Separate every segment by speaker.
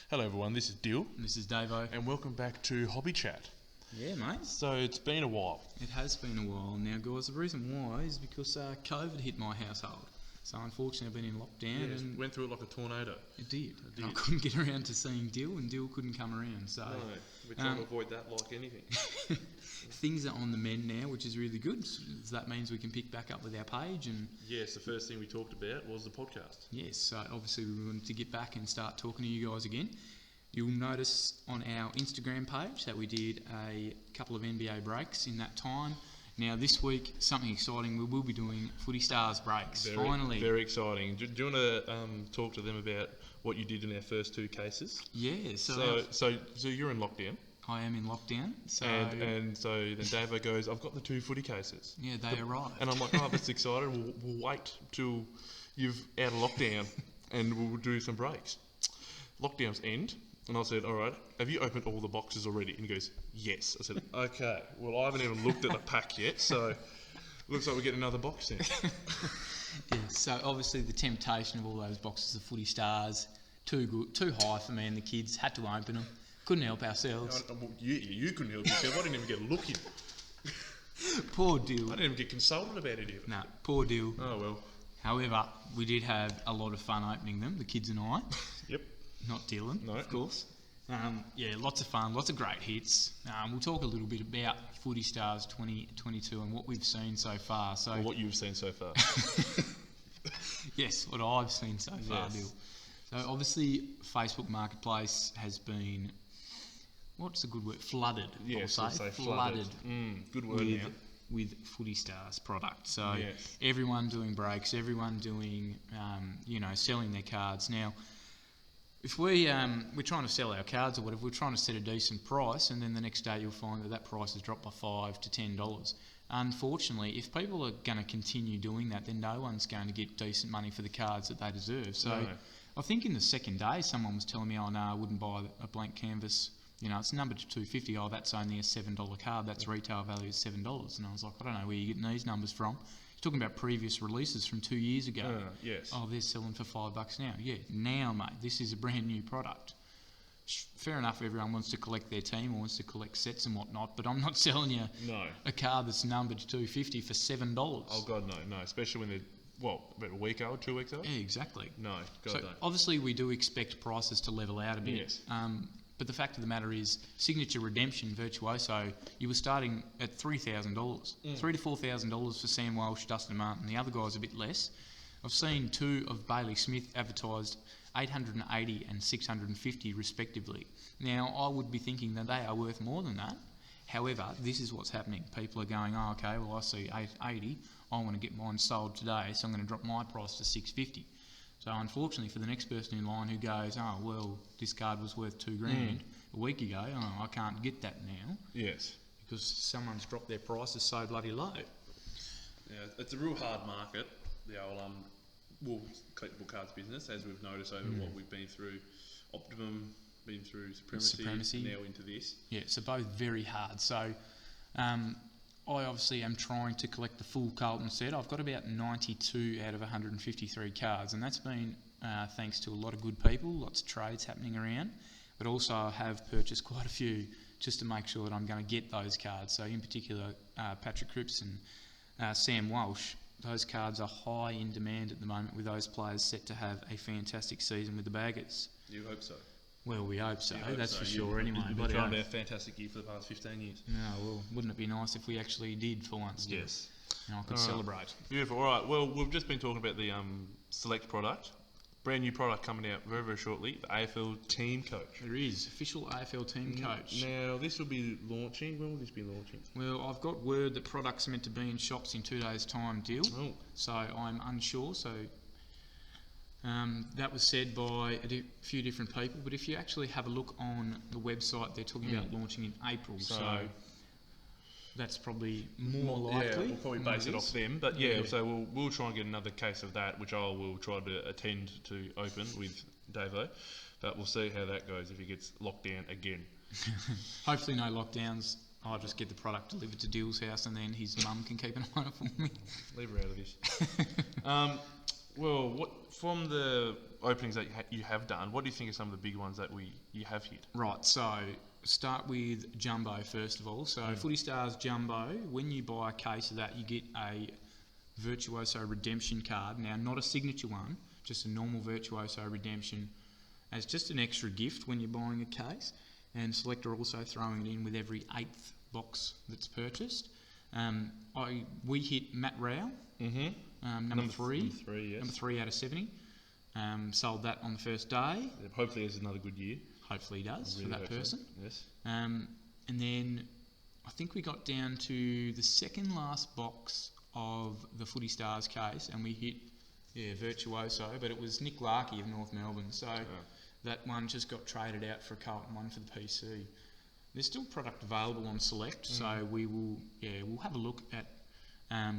Speaker 1: Hello everyone, this is Dill.
Speaker 2: And this is Davo.
Speaker 1: And welcome back to Hobby Chat.
Speaker 2: Yeah, mate.
Speaker 1: So it's been a while.
Speaker 2: It has been a while now, guys. The reason why is because COVID hit my household. So unfortunately I've been in lockdown.
Speaker 1: Yes,
Speaker 2: and
Speaker 1: went through it like a tornado.
Speaker 2: It did. I couldn't get around to seeing Dill, and Dill couldn't come around. So
Speaker 1: No, we're trying to avoid that like anything.
Speaker 2: things are on the mend now, which is really good. So that means we can pick back up with our page. And
Speaker 1: Yes, the first thing we talked about was the podcast.
Speaker 2: yes, so obviously we wanted to get back and start talking to you guys again. You'll notice on our Instagram page that we did a couple of NBA breaks in that time. Now this week, something exciting, we will be doing Footy Stars breaks, finally.
Speaker 1: Very exciting. Do you want to talk to them about what you did in our first two cases?
Speaker 2: Yeah,
Speaker 1: So you're in lockdown.
Speaker 2: I am in lockdown. So
Speaker 1: And so then Davo goes, I've got the two footy cases.
Speaker 2: yeah, they arrived.
Speaker 1: And I'm like, oh, that's exciting. We'll wait till you've out of lockdown and we'll do some breaks. Lockdowns end. And I said, all right, have you opened all the boxes already? And he goes, yes. I said, okay, well, I haven't even looked at the pack yet, so looks like we get another box then.
Speaker 2: Yeah, so obviously the temptation of all those boxes of Footy Stars, too good, too high for me and the kids, had to open them. Couldn't help ourselves.
Speaker 1: Well, you couldn't help yourself. I didn't even get a look in.
Speaker 2: Poor Dill.
Speaker 1: I didn't even get consulted about it even.
Speaker 2: No, poor Dill.
Speaker 1: Oh, well.
Speaker 2: However, we did have a lot of fun opening them, the kids and I.
Speaker 1: Yep.
Speaker 2: Not Dylan,
Speaker 1: No.
Speaker 2: of course. Yeah, lots of fun, lots of great hits. We'll talk a little bit about Footy Stars 2022 and what we've seen so far. So,
Speaker 1: Or what you've seen so far.
Speaker 2: yes, what I've seen so far,
Speaker 1: Yes.
Speaker 2: Bill. So obviously, Facebook Marketplace has been, what's the good word? Flooded.
Speaker 1: Yes,
Speaker 2: I'll
Speaker 1: let's say
Speaker 2: flooded.
Speaker 1: Good word now.
Speaker 2: With Footy Stars product. So
Speaker 1: Yes.
Speaker 2: everyone doing breaks, everyone doing, selling their cards. Now, if we're trying to sell our cards or whatever, we're trying to set a decent price, and then the next day you'll find that price has dropped by $5 to $10. Unfortunately, if people are going to continue doing that, then no one's going to get decent money for the cards that they deserve. So
Speaker 1: No.
Speaker 2: I think in the second day, someone was telling me, oh no, I wouldn't buy a blank canvas. It's numbered to $250. Oh, that's only a $7 card. That's retail value is $7. And I was like, I don't know where you're getting these numbers from. You're talking about previous releases from 2 years ago.
Speaker 1: Yes.
Speaker 2: Oh, they're selling for $5 now. Yeah, now, mate, this is a brand new product. Fair enough, everyone wants to collect their team or wants to collect sets and whatnot, but I'm not selling you a card that's numbered to $250 for $7.
Speaker 1: Oh, God, no. Especially when they're, about a week old, 2 weeks old?
Speaker 2: Yeah, exactly.
Speaker 1: No, God,
Speaker 2: so
Speaker 1: no.
Speaker 2: Obviously, we do expect prices to level out a bit.
Speaker 1: Yes.
Speaker 2: But the fact of the matter is, Signature Redemption Virtuoso, you were starting at $3,000. $3,000 to $4,000 for Sam Walsh, Dustin Martin. The other guys a bit less. I've seen two of Bailey Smith advertised $880 and $650 respectively. Now, I would be thinking that they are worth more than that. However, this is what's happening. People are going, oh, okay, well, I see $880. I want to get mine sold today, so I'm going to drop my price to $650. So unfortunately for the next person in line who goes, oh, well, this card was worth $2,000 a week ago, oh, I can't get that now.
Speaker 1: Yes.
Speaker 2: Because someone's dropped their prices so bloody low.
Speaker 1: Yeah, it's a real hard market, the old collectible cards business, as we've noticed over what we've been through. Optimum, been through Supremacy, now into this.
Speaker 2: Yeah, so both very hard. So I obviously am trying to collect the full Carlton set. I've got about 92 out of 153 cards, and that's been thanks to a lot of good people, lots of trades happening around, but also I have purchased quite a few just to make sure that I'm going to get those cards. So in particular, Patrick Cripps and Sam Walsh, those cards are high in demand at the moment with those players set to have a fantastic season with the Baggers.
Speaker 1: You hope so.
Speaker 2: Well, we hope so, that's for sure anyway.
Speaker 1: You've been trying to have a fantastic year for the past 15 years.
Speaker 2: No, well, wouldn't it be nice if we actually did for once?
Speaker 1: Yes.
Speaker 2: And I could celebrate.
Speaker 1: Beautiful. All right, well, we've just been talking about the Select product. Brand new product coming out very, very shortly, the AFL TeamCoach.
Speaker 2: There is, official AFL TeamCoach.
Speaker 1: Now, this will be launching. When will this be launching?
Speaker 2: Well, I've got word that products are meant to be in shops in 2 days' time, Dill.
Speaker 1: Oh.
Speaker 2: So I'm unsure, so that was said by a few different people, but if you actually have a look on the website, they're talking about launching in April, so that's probably more likely.
Speaker 1: Yeah, we'll probably base it off them, but so we'll try and get another case of that, which I will try to attend to open with Davo, but we'll see how that goes if he gets locked down again.
Speaker 2: Hopefully no lockdowns. I'll just get the product delivered to Dill's house and then his mum can keep an eye on it for me.
Speaker 1: Leave her out of this. Well, what from the openings that you have done, what do you think are some of the big ones that you have hit?
Speaker 2: Right, so start with Jumbo first of all. So Footy Stars Jumbo, when you buy a case of that, you get a Virtuoso redemption card. Now, not a signature one, just a normal Virtuoso redemption as just an extra gift when you're buying a case. And Select are also throwing it in with every 8th box that's purchased. We hit Matt Rao, number 3.
Speaker 1: Yes.
Speaker 2: Number 3 out of 70. Sold that on the first day.
Speaker 1: Hopefully it's another good year.
Speaker 2: Hopefully he does
Speaker 1: Really
Speaker 2: for that person.
Speaker 1: So. Yes.
Speaker 2: And then I think we got down to the second last box of the Footy Stars case, and we hit Virtuoso, but it was Nick Larkey of North Melbourne. So that one just got traded out for a Carlton one for the PC. There's still product available on Select, so we'll have a look at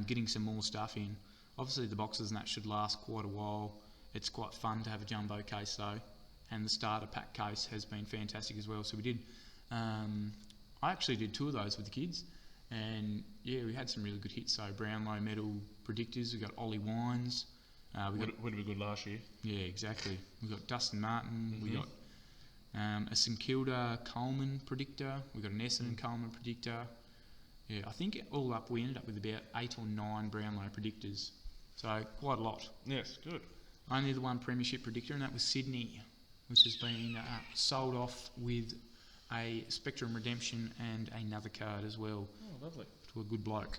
Speaker 2: getting some more stuff in. Obviously the boxes and that should last quite a while. It's quite fun to have a jumbo case though, and the starter pack case has been fantastic as well. So we did, I actually did 2 of those with the kids, and we had some really good hits. So Brownlow medal predictors, we got Ollie Wines.
Speaker 1: Would have been good last year.
Speaker 2: Yeah, exactly. We got Dustin Martin. We got a St Kilda Coleman predictor. We got an Essendon Coleman predictor. Yeah, I think all up we ended up with about 8 or 9 Brownlow predictors. So quite a lot.
Speaker 1: Yes, good.
Speaker 2: Only the one premiership predictor, and that was Sydney, which has been sold off with a Spectrum redemption and another card as well.
Speaker 1: Oh, lovely.
Speaker 2: To a good bloke.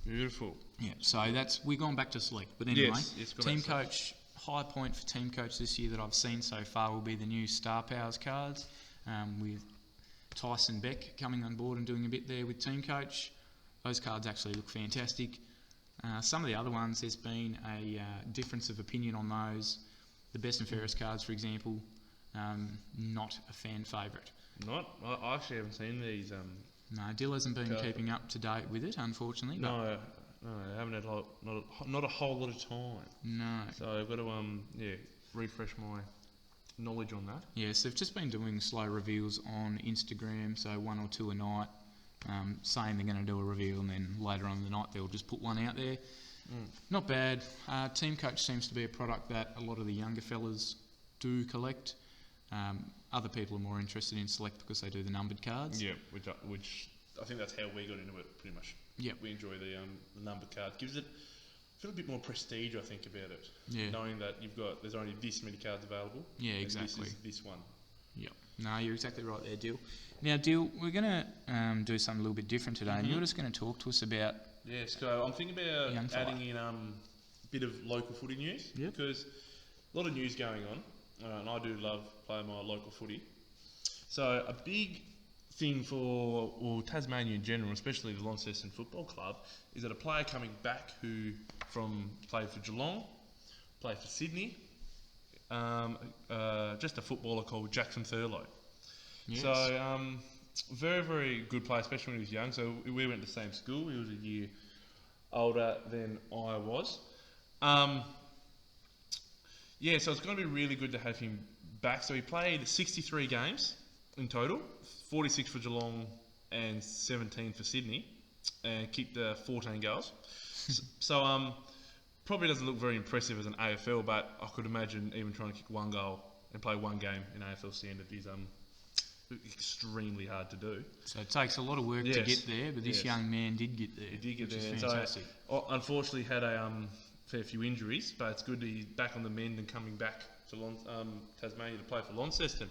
Speaker 1: Beautiful.
Speaker 2: Yeah, so we're going back to Select. But anyway,
Speaker 1: yes,
Speaker 2: TeamCoach, high point for TeamCoach this year that I've seen so far will be the new Star Powers cards, with Tyson Beck coming on board and doing a bit there with TeamCoach. Those cards actually look fantastic. Some of the other ones, there's been a difference of opinion on those. The Best and Fairest cards, for example, not a fan favourite.
Speaker 1: Not? I actually haven't seen these.
Speaker 2: No, Dill hasn't been keeping up to date with it, unfortunately.
Speaker 1: No, I haven't had not a whole lot of time.
Speaker 2: No.
Speaker 1: So I've got to refresh my knowledge on that.
Speaker 2: Yes, they've just been doing slow reveals on Instagram, so 1 or 2 a night, saying they're going to do a reveal, and then later on in the night they'll just put one out there. Not bad. TeamCoach seems to be a product that a lot of the younger fellas do collect. Other people are more interested in Select because they do the numbered cards.
Speaker 1: Yeah, which I think that's how we got into it pretty much.
Speaker 2: Yeah,
Speaker 1: we enjoy the numbered card. Gives it a bit more prestige, I think, about it.
Speaker 2: Yeah,
Speaker 1: knowing that there's only this many cards available.
Speaker 2: Yeah, exactly.
Speaker 1: This one.
Speaker 2: Yeah. No, you're exactly right there, Dill. Now, Dill, we're going to do something a little bit different today, and you're just going to talk to us about.
Speaker 1: Yeah, so I'm thinking about adding in a bit of local footy news because a lot of news going on. And I do love playing my local footy. So a big thing for Tasmania in general, especially the Launceston Football Club, is that a player coming back who played for Geelong, played for Sydney, just a footballer called Jackson Thurlow. Yes. So very, very good player, especially when he was young. So we went to the same school. He was a year older than I was. So it's going to be really good to have him back. So he played 63 games in total, 46 for Geelong and 17 for Sydney, and kicked 14 goals. So probably doesn't look very impressive as an AFL, but I could imagine even trying to kick 1 goal and play 1 game in AFL standard is extremely hard to do. So
Speaker 2: it takes a lot of work to get there, but this young man did get there.
Speaker 1: He did get there.
Speaker 2: Is fantastic.
Speaker 1: So, unfortunately, had a fair few injuries, but it's good that he's back on the mend and coming back to Tasmania to play for Launceston.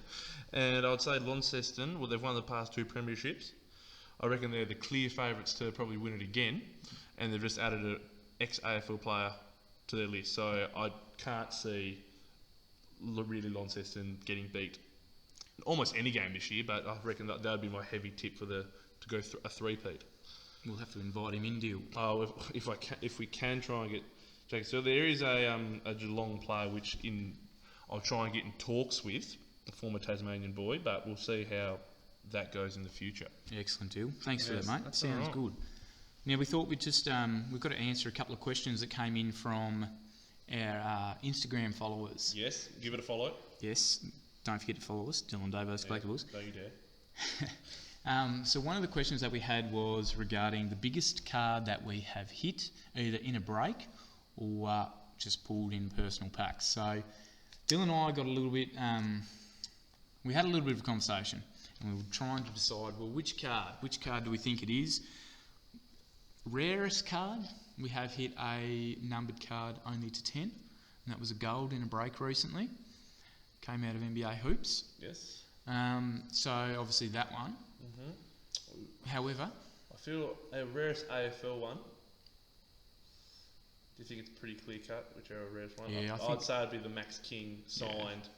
Speaker 1: And I'd say Launceston, they've won the past 2 premierships. I reckon they're the clear favourites to probably win it again, and they've just added an ex-AFL player to their list. So I can't see really Launceston getting beat almost any game this year, but I reckon that would be my heavy tip to go a 3-peat.
Speaker 2: We'll have to invite him in, Deal.
Speaker 1: Oh, if we can try and get Jack. So there is a Geelong player I'll try and get in talks with, a former Tasmanian boy, but we'll see how that goes in the future.
Speaker 2: Excellent, Deal. Thanks for that, mate. That sounds good. Now we thought we'd just we've got to answer a couple of questions that came in from our Instagram followers.
Speaker 1: Yes, give it a follow.
Speaker 2: Yes, don't forget to follow us, Dylan Davo's Collectables.
Speaker 1: Don't you dare.
Speaker 2: So one of the questions that we had was regarding the biggest card that we have hit, either in a break or just pulled in personal packs. So Dylan and I got a little bit, we had a little bit of a conversation, and we were trying to decide, well, which card do we think it is? Rarest card, we have hit a numbered card only to 10, and that was a gold in a break recently. Came out of NBA Hoops.
Speaker 1: Yes.
Speaker 2: So obviously that one. However,
Speaker 1: I feel a rarest AFL one. Do you think it's pretty clear cut, which are a rarest one?
Speaker 2: Yeah,
Speaker 1: I'd say it'd be the Max King signed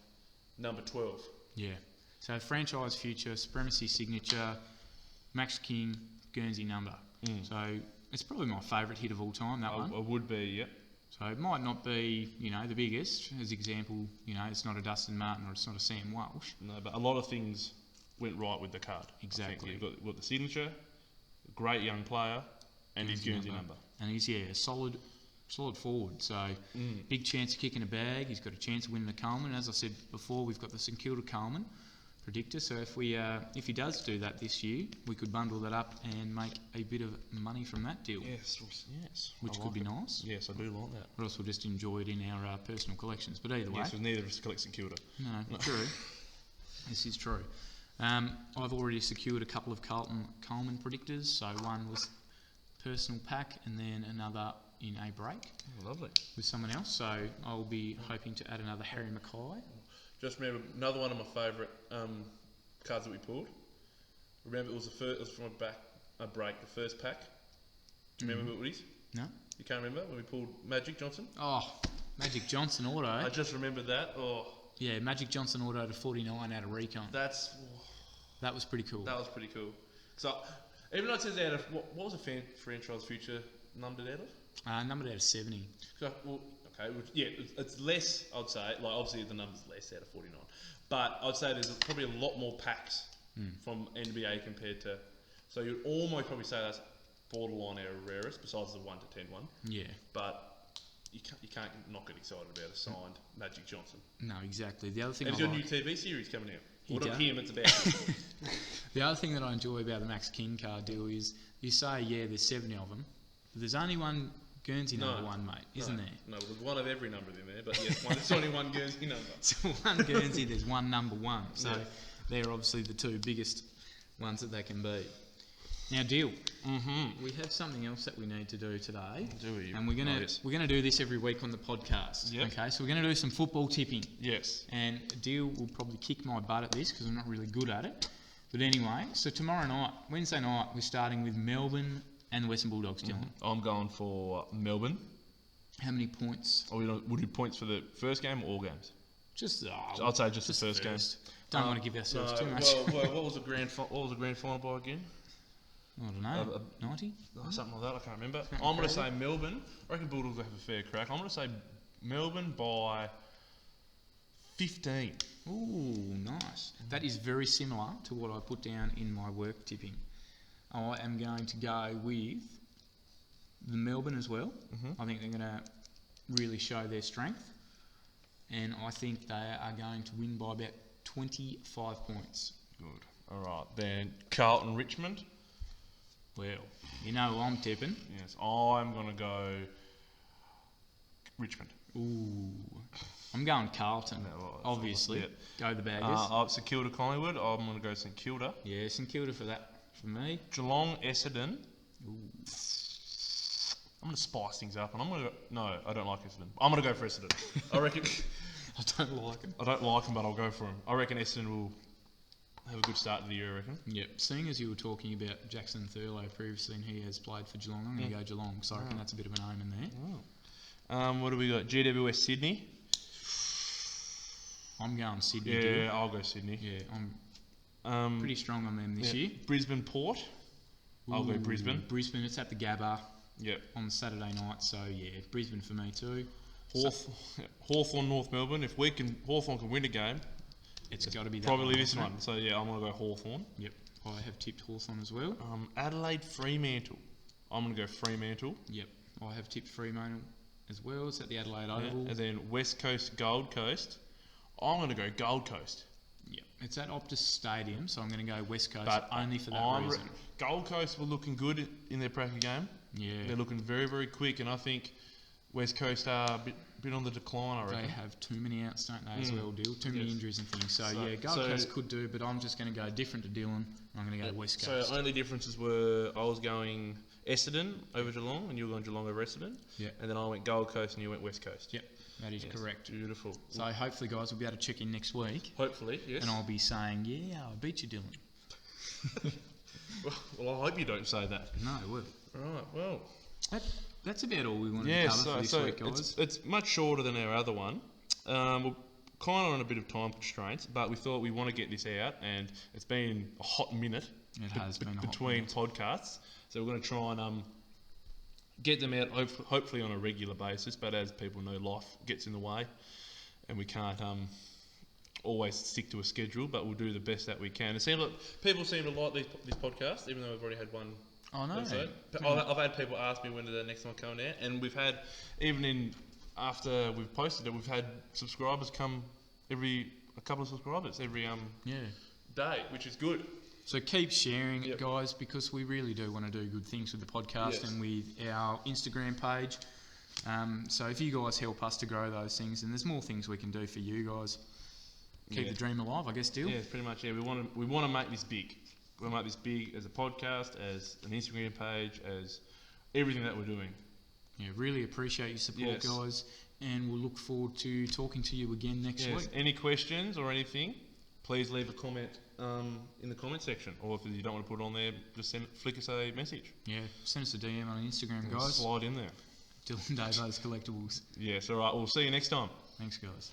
Speaker 1: number 12.
Speaker 2: yeah. So franchise future, supremacy signature, Max King, Guernsey number. So it's probably my favourite hit of all time, that one.
Speaker 1: It would be, yeah.
Speaker 2: So it might not be, the biggest. As example, it's not a Dustin Martin or it's not a Sam Walsh.
Speaker 1: No, but a lot of things went right with the card.
Speaker 2: Exactly.
Speaker 1: You've got the signature, great young player, and his Guernsey number.
Speaker 2: And he's, a solid forward. So big chance of kicking a bag. He's got a chance of winning the Coleman. As I said before, we've got the St Kilda Coleman predictor. So if he does do that this year, we could bundle that up and make a bit of money from that deal.
Speaker 1: Yes.
Speaker 2: Which could be nice.
Speaker 1: Yes, I do like that.
Speaker 2: Or else we'll just enjoy it in our personal collections. But either way.
Speaker 1: Yes, neither of us collect St Kilda.
Speaker 2: No, true. This is true. I've already secured a couple of Coleman predictors. So one was personal pack and then another in a break.
Speaker 1: Oh, lovely.
Speaker 2: With someone else. So I'll be hoping to add another Harry Mackay.
Speaker 1: Just remember, another one of my favourite cards that we pulled. Remember, it was from a break, the first pack. Do you remember what it is?
Speaker 2: No.
Speaker 1: You can't remember when we pulled Magic Johnson?
Speaker 2: Oh, Magic Johnson auto.
Speaker 1: I just remembered that. Oh.
Speaker 2: Yeah, Magic Johnson auto to 49 out of recon. That was pretty cool.
Speaker 1: That was pretty cool. So, even though it says out of, what was the franchise future numbered out of?
Speaker 2: Numbered out of 70.
Speaker 1: It's less, I'd say. Like, obviously, the number's less out of 49. But I'd say there's probably a lot more packs from NBA compared to... So you'd almost probably say that's borderline our rarest, besides the 1 to 10 one.
Speaker 2: Yeah.
Speaker 1: But you can't not get excited about a signed Magic Johnson.
Speaker 2: No, exactly. The other thing
Speaker 1: and it's your new TV series coming out. What not him, it's about him.
Speaker 2: The other thing that I enjoy about the Max King card deal is you say, there's 70 of them, but there's only one Guernsey number one, mate, isn't there?
Speaker 1: No, there's one of every number in there, but yes, there's only one Guernsey number.
Speaker 2: So one Guernsey, there's one number one. So they're obviously the two biggest ones that they can be. Now, Deal. We have something else that we need to do today.
Speaker 1: Do we?
Speaker 2: And we're gonna do this every week on the podcast.
Speaker 1: Yep.
Speaker 2: Okay, so we're gonna do some football tipping.
Speaker 1: Yes.
Speaker 2: And Deal will probably kick my butt at this because I'm not really good at it. But anyway, so tomorrow night, Wednesday night, we're starting with Melbourne and the Western Bulldogs, Dylan.
Speaker 1: I'm going for Melbourne.
Speaker 2: How many points?
Speaker 1: We'll do points for the first game or all games? I'd say just the first game.
Speaker 2: Don't want to give ourselves too much.
Speaker 1: Well, what was the grand final by again?
Speaker 2: I don't know. 90?
Speaker 1: Something like that. I can't remember. I'm going to say Melbourne. I reckon Bulldogs will have a fair crack. I'm going to say Melbourne by 15.
Speaker 2: Ooh, nice. That is very similar to what I put down in my work tipping. I am going to go with the Melbourne as well. I think they're going to really show their strength. And I think they are going to win by about 25 points.
Speaker 1: Good. All right. Then Carlton Richmond.
Speaker 2: Well, you know who I'm tipping.
Speaker 1: Yes, I'm going to go Richmond.
Speaker 2: Ooh. I'm going Carlton, obviously. Go the Baggers.
Speaker 1: St Kilda Collingwood. I'm going to go St Kilda.
Speaker 2: Yeah, St Kilda for that, for me.
Speaker 1: Geelong Essendon.
Speaker 2: Ooh.
Speaker 1: I'm going to spice things up, and I'm going to go... No, I don't like Essendon. I'm going to go for Essendon. I reckon...
Speaker 2: I don't like them.
Speaker 1: I don't like them, but I'll go for them. I reckon Essendon will have a good start to the year, I reckon.
Speaker 2: Yep. Seeing as you were talking about Jackson Thurlow previously, and he has played for Geelong, I'm going to go Geelong, so I reckon that's a bit of an omen there.
Speaker 1: What do we got? GWS Sydney.
Speaker 2: I'm going Sydney.
Speaker 1: Yeah, I'll go Sydney.
Speaker 2: Yeah, I'm pretty strong on them this year.
Speaker 1: Brisbane Port. I'll go Brisbane.
Speaker 2: Brisbane, it's at the Gabba.
Speaker 1: Yep.
Speaker 2: On the Saturday night, so yeah, Brisbane for me too.
Speaker 1: Hawthorn North Melbourne. If Hawthorn can win a game,
Speaker 2: it's got to be that
Speaker 1: probably this one. So yeah, I'm gonna go Hawthorn.
Speaker 2: Yep. I have tipped Hawthorn as well.
Speaker 1: Adelaide Fremantle. I'm gonna go Fremantle.
Speaker 2: Yep. I have tipped Fremantle as well. It's at the Adelaide Oval.
Speaker 1: And then West Coast Gold Coast. I'm gonna go Gold Coast.
Speaker 2: Yep. It's at Optus Stadium, so I'm going to go West Coast,
Speaker 1: but
Speaker 2: only for that reason.
Speaker 1: Gold Coast were looking good in their practice game.
Speaker 2: Yeah.
Speaker 1: They're looking very, very quick, and I think West Coast are a bit on the decline, I reckon.
Speaker 2: They have too many outs, don't they, as well, Dill? Too many
Speaker 1: Yes.
Speaker 2: injuries and things. So
Speaker 1: So-
Speaker 2: yeah, Gold Coast could do, but I'm just going to go different to Dylan. I'm going to go West Coast.
Speaker 1: So only differences were I was going Essendon over Geelong, and you were going Geelong over Essendon.
Speaker 2: Yeah.
Speaker 1: And then I went Gold Coast, and you went West Coast.
Speaker 2: Yep, that is
Speaker 1: Yes,
Speaker 2: correct.
Speaker 1: Beautiful.
Speaker 2: So hopefully, guys, we'll be able to check in next week,
Speaker 1: Hopefully, yes.
Speaker 2: and I'll be saying, yeah, I beat you, Dylan.
Speaker 1: Well, I hope you don't say that.
Speaker 2: No, I will.
Speaker 1: Right. Well.
Speaker 2: That's about all we wanted
Speaker 1: Yeah.
Speaker 2: to cover for this
Speaker 1: So
Speaker 2: week, guys.
Speaker 1: it's much shorter than our other one. We're kind of on a bit of time constraints, but we thought we want to get this out, and it's been a hot minute.
Speaker 2: It has been a hot
Speaker 1: between
Speaker 2: minute.
Speaker 1: podcasts, so we're going to try and get them out hopefully on a regular basis. But as people know, life gets in the way, and we can't always stick to a schedule. But we'll do the best that we can. It seems like people seem to like this podcast, even though we've already had one.
Speaker 2: I know.
Speaker 1: episode. I've had people ask me when did the next one come out, and we've had after we've posted it, we've had subscribers come a couple of subscribers every day, which is good.
Speaker 2: So keep sharing
Speaker 1: Yep.
Speaker 2: it, guys, because we really do want to do good things with the podcast
Speaker 1: Yes.
Speaker 2: and with our Instagram page. So if you guys help us to grow those things, and there's more things we can do for you guys, keep
Speaker 1: Yeah.
Speaker 2: the dream alive, I guess, Dill.
Speaker 1: Yeah, pretty much. Yeah, we want to make this big. We want to make this big as a podcast, as an Instagram page, as everything that we're doing.
Speaker 2: Yeah, really appreciate your support,
Speaker 1: Yes.
Speaker 2: guys, and we'll look forward to talking to you again next
Speaker 1: Yes.
Speaker 2: week.
Speaker 1: Any questions or anything, please leave a comment in the comment section, or if you don't want to put it on there, just flick us a message.
Speaker 2: Yeah, send us a DM on Instagram,
Speaker 1: And
Speaker 2: guys.
Speaker 1: slide in there.
Speaker 2: Dylan Davo's Collectables.
Speaker 1: Yes. All right. We'll see you next time.
Speaker 2: Thanks, guys.